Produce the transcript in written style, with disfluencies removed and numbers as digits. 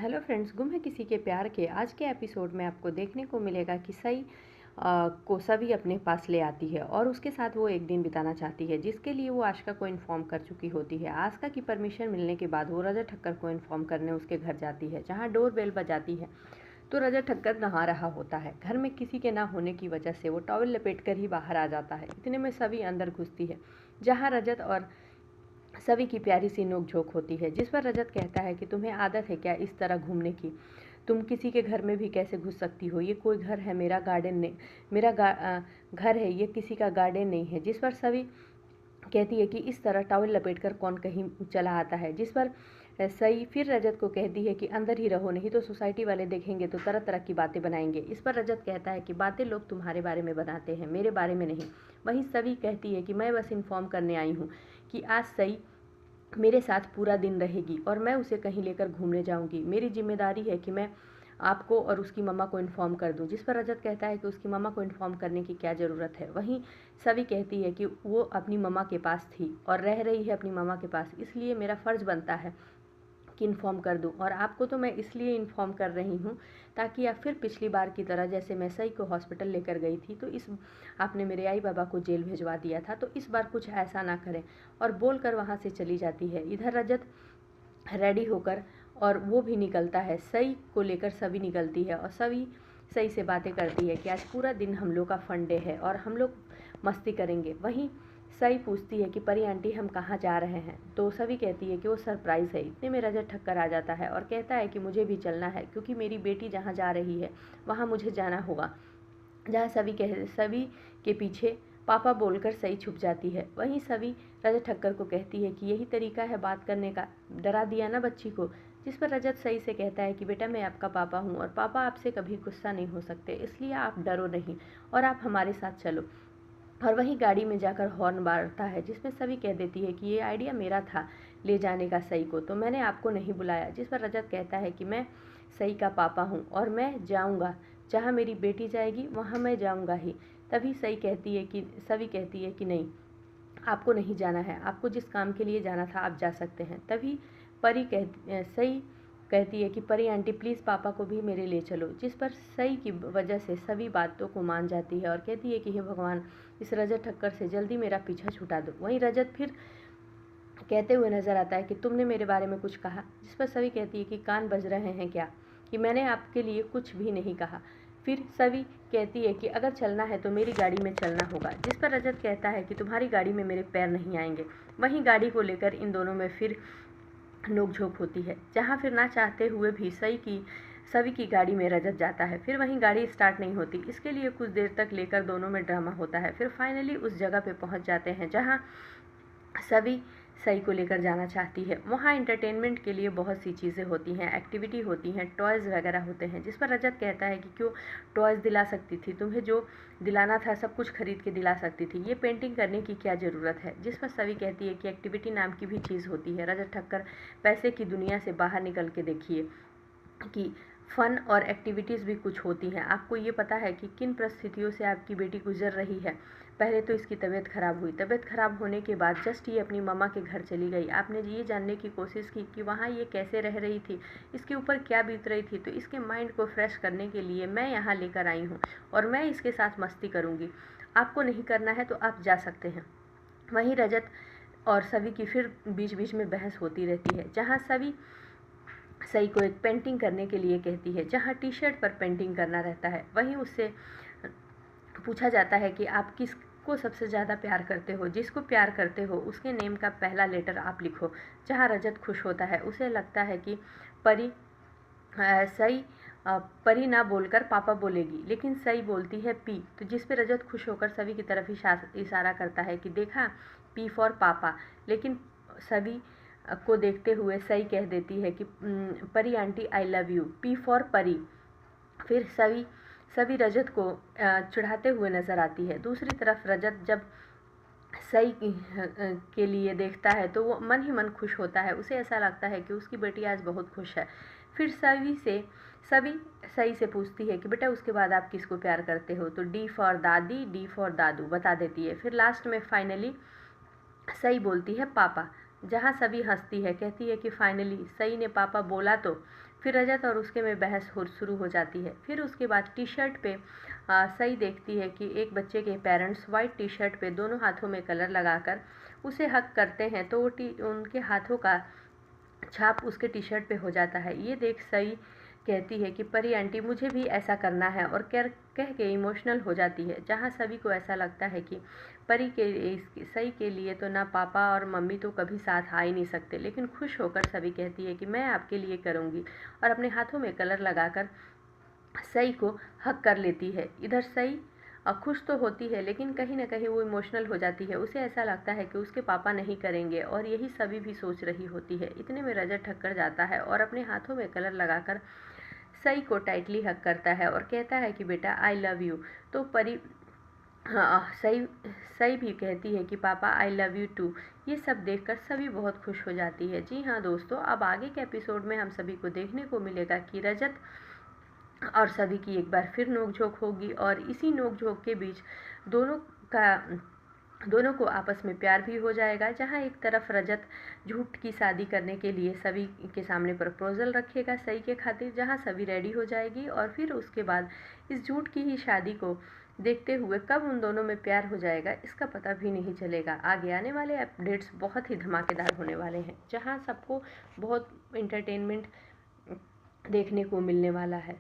Hello friends, गुम है किसी के प्यार के आज के एपिसोड में आपको देखने को मिलेगा कि सई को सभी अपने पास ले आती है और उसके साथ वो एक दिन बिताना चाहती है, जिसके लिए वो आशिका को इन्फॉर्म कर चुकी होती है। आशिका की परमिशन मिलने के बाद वो रजत ठक्कर को इन्फॉर्म करने उसके घर जाती है, जहाँ डोर बेल बजाती है तो रजत ठक्कर नहा रहा होता है। घर में किसी के ना होने की वजह से वो टॉवल लपेट कर ही बाहर आ जाता है। इतने में सभी अंदर घुसती है, जहाँ रजत और सभी की प्यारी सी नोक-झोंक होती है, जिस पर रजत कहता है कि तुम्हें आदत है क्या इस तरह घूमने की? तुम किसी के घर में भी कैसे घुस सकती हो? ये कोई घर है, मेरा गार्डन नहीं, घर है, ये किसी का गार्डन नहीं है। जिस पर सभी कहती है कि इस तरह टॉवल लपेटकर कौन कहीं चला आता है। जिस पर सई फिर रजत को कहती है कि अंदर ही रहो, नहीं तो सोसाइटी वाले देखेंगे तो तरह तरह की बातें बनाएंगे। इस पर रजत कहता है कि बातें लोग तुम्हारे बारे में बनाते हैं, मेरे बारे में नहीं। वहीं सभी कहती है कि मैं बस इन्फॉर्म करने आई हूँ कि आज सई मेरे साथ पूरा दिन रहेगी और मैं उसे कहीं लेकर घूमने जाऊंगी। मेरी जिम्मेदारी है कि मैं आपको और उसकी मम्मा को इन्फॉर्म कर दूं। जिस पर रजत कहता है कि उसकी मम्मा को इन्फॉर्म करने की क्या ज़रूरत है। वहीं सभी कहती है कि वो अपनी मम्मा के पास थी और रह रही है अपनी मम्मा के पास, इसलिए मेरा फ़र्ज़ बनता है कि इन्फॉर्म कर दूं। और आपको तो मैं इसलिए इन्फॉर्म कर रही हूं ताकि आप फिर पिछली बार की तरह, जैसे मैं सई को हॉस्पिटल लेकर गई थी तो इस आपने मेरे आई बाबा को जेल भिजवा दिया था, तो इस बार कुछ ऐसा ना करें। और बोलकर वहां से चली जाती है। इधर रजत रेडी होकर और वो भी निकलता है, सई को लेकर सभी निकलती है और सभी सई से बातें करती है कि आज पूरा दिन हम लोग का फन डे है और हम लोग मस्ती करेंगे। वहीं सई पूछती है कि परी आंटी हम कहाँ जा रहे हैं, तो सभी कहती है कि वो सरप्राइज़ है। इतने में रजत ठक्कर आ जाता है और कहता है कि मुझे भी चलना है, क्योंकि मेरी बेटी जहाँ जा रही है वहाँ मुझे जाना होगा। जहाँ सभी के पीछे पापा बोलकर सई छुप जाती है। वहीं सभी रजत ठक्कर को कहती है कि यही तरीका है बात करने का, डरा दिया ना बच्ची को। जिस पर रजत सई से कहता है कि बेटा मैं आपका पापा हूँ और पापा आपसे कभी गुस्सा नहीं हो सकते, इसलिए आप डरो नहीं और आप हमारे साथ चलो। और वहीं गाड़ी में जाकर हॉर्न मारता है, जिसमें सभी कह देती है कि ये आइडिया मेरा था ले जाने का सई को, तो मैंने आपको नहीं बुलाया। जिस पर रजत कहता है कि मैं सई का पापा हूँ और मैं जाऊँगा, जहाँ मेरी बेटी जाएगी वहाँ मैं जाऊँगा ही। तभी सभी कहती है कि नहीं, आपको नहीं जाना है, आपको जिस काम के लिए जाना था आप जा सकते हैं। तभी सई कहती है कि परी आंटी प्लीज़ पापा को भी मेरे ले चलो। जिस पर सई की वजह से सभी बातों को मान जाती है और कहती है कि हे भगवान, इस रजत ठक्कर से जल्दी मेरा पीछा छुटा दो। वहीं रजत फिर कहते हुए नजर आता है कि तुमने मेरे बारे में कुछ कहा। जिस पर सभी कहती है कि कान बज रहे हैं क्या, कि मैंने आपके लिए कुछ भी नहीं कहा। फिर सभी कहती है कि अगर चलना है तो मेरी गाड़ी में चलना होगा। जिस पर रजत कहता है कि तुम्हारी गाड़ी में मेरे पैर नहीं आएंगे। वहीं गाड़ी को लेकर इन दोनों में फिर नोक-झोंक होती है, जहाँ फिर ना चाहते हुए भी सभी की गाड़ी में रजत जाता है। फिर वहीं गाड़ी स्टार्ट नहीं होती, इसके लिए कुछ देर तक लेकर दोनों में ड्रामा होता है। फिर फाइनली उस जगह पे पहुँच जाते हैं जहाँ सभी सई को लेकर जाना चाहती है। वहाँ एंटरटेनमेंट के लिए बहुत सी चीज़ें होती हैं, एक्टिविटी होती हैं, टॉयज़ वगैरह होते हैं। जिस पर रजत कहता है कि क्यों टॉयज़ दिला सकती थी, तुम्हें जो दिलाना था सब कुछ खरीद के दिला सकती थी, ये पेंटिंग करने की क्या ज़रूरत है। जिस पर सभी कहती है कि एक्टिविटी नाम की भी चीज़ होती है। रजत ठक्कर, पैसे की दुनिया से बाहर निकल के देखिए कि फ़न और एक्टिविटीज़ भी कुछ होती हैं। आपको ये पता है कि किन परिस्थितियों से आपकी बेटी गुजर रही है। पहले तो इसकी तबीयत ख़राब हुई, तबीयत ख़राब होने के बाद जस्ट ये अपनी मम्मा के घर चली गई। आपने ये जानने की कोशिश की कि वहाँ ये कैसे रह रही थी, इसके ऊपर क्या बीत रही थी, तो इसके माइंड को फ्रेश करने के लिए मैं यहाँ लेकर आई हूँ और मैं इसके साथ मस्ती करूँगी। आपको नहीं करना है तो आप जा सकते हैं। वहीं रजत और सभी की फिर बीच बीच में बहस होती रहती है, जहाँ सभी सई को एक पेंटिंग करने के लिए कहती है, जहाँ टी शर्ट पर पेंटिंग करना रहता है। वहीं उससे पूछा जाता है कि आप किसको सबसे ज़्यादा प्यार करते हो, जिसको प्यार करते हो उसके नेम का पहला लेटर आप लिखो। जहाँ रजत खुश होता है, उसे लगता है कि परी सई परी ना बोलकर पापा बोलेगी, लेकिन सई बोलती है पी, तो जिस पे रजत खुश होकर सभी की तरफ इशारा करता है कि देखा, पी फॉर पापा। लेकिन सभी को देखते हुए सई कह देती है कि परी aunty I love you, P for परी। फिर सभी रजत को चिढ़ाते हुए नज़र आती है। दूसरी तरफ रजत जब सई के लिए देखता है तो वो मन ही मन खुश होता है। उसे ऐसा लगता है कि उसकी बेटी आज बहुत खुश है। फिर सभी सई से पूछती है कि बेटा उसके बाद आप किसको प्यार करते हो, तो डी फॉर दादी, डी फॉर दादू बता देती है। फिर लास्ट में फाइनली सई बोलती है पापा। जहाँ सभी हंसती है, कहती है कि फाइनली सई ने पापा बोला तो। फिर रजत और उसके में बहस शुरू हो जाती है। फिर उसके बाद टी शर्ट पे सई देखती है कि एक बच्चे के पेरेंट्स वाइट टी शर्ट पे दोनों हाथों में कलर लगाकर उसे हक करते हैं, तो उनके हाथों का छाप उसके टी शर्ट पे हो जाता है। ये देख सई कहती है कि परी आंटी मुझे भी ऐसा करना है, और कह के इमोशनल हो जाती है। जहाँ सभी को ऐसा लगता है कि परी के सई के लिए तो ना पापा और मम्मी तो कभी साथ आ ही नहीं सकते, लेकिन खुश होकर सभी कहती है कि मैं आपके लिए करूँगी, और अपने हाथों में कलर लगाकर सई को हक कर लेती है। इधर सई खुश तो होती है, लेकिन कहीं ना कहीं वो इमोशनल हो जाती है। उसे ऐसा लगता है कि उसके पापा नहीं करेंगे, और यही सभी भी सोच रही होती है। इतने में रजत ठक्कर जाता है और अपने हाथों में कलर लगाकर सई को टाइटली हक करता है और कहता है कि बेटा आई लव यू। तो परी सई सई भी कहती है कि पापा आई लव यू टू। ये सब देखकर सभी बहुत खुश हो जाती है। जी हाँ दोस्तों, अब आगे के एपिसोड में हम सभी को देखने को मिलेगा कि रजत और सभी की एक बार फिर नोकझोंक होगी, और इसी नोकझोंक के बीच दोनों को आपस में प्यार भी हो जाएगा। जहाँ एक तरफ रजत झूठ की शादी करने के लिए सभी के सामने प्रपोजल रखेगा सई के खातिर, जहाँ सभी रेडी हो जाएगी, और फिर उसके बाद इस झूठ की ही शादी को देखते हुए कब उन दोनों में प्यार हो जाएगा इसका पता भी नहीं चलेगा। आगे आने वाले अपडेट्स बहुत ही धमाकेदार होने वाले हैं, जहाँ सबको बहुत इंटरटेनमेंट देखने को मिलने वाला है।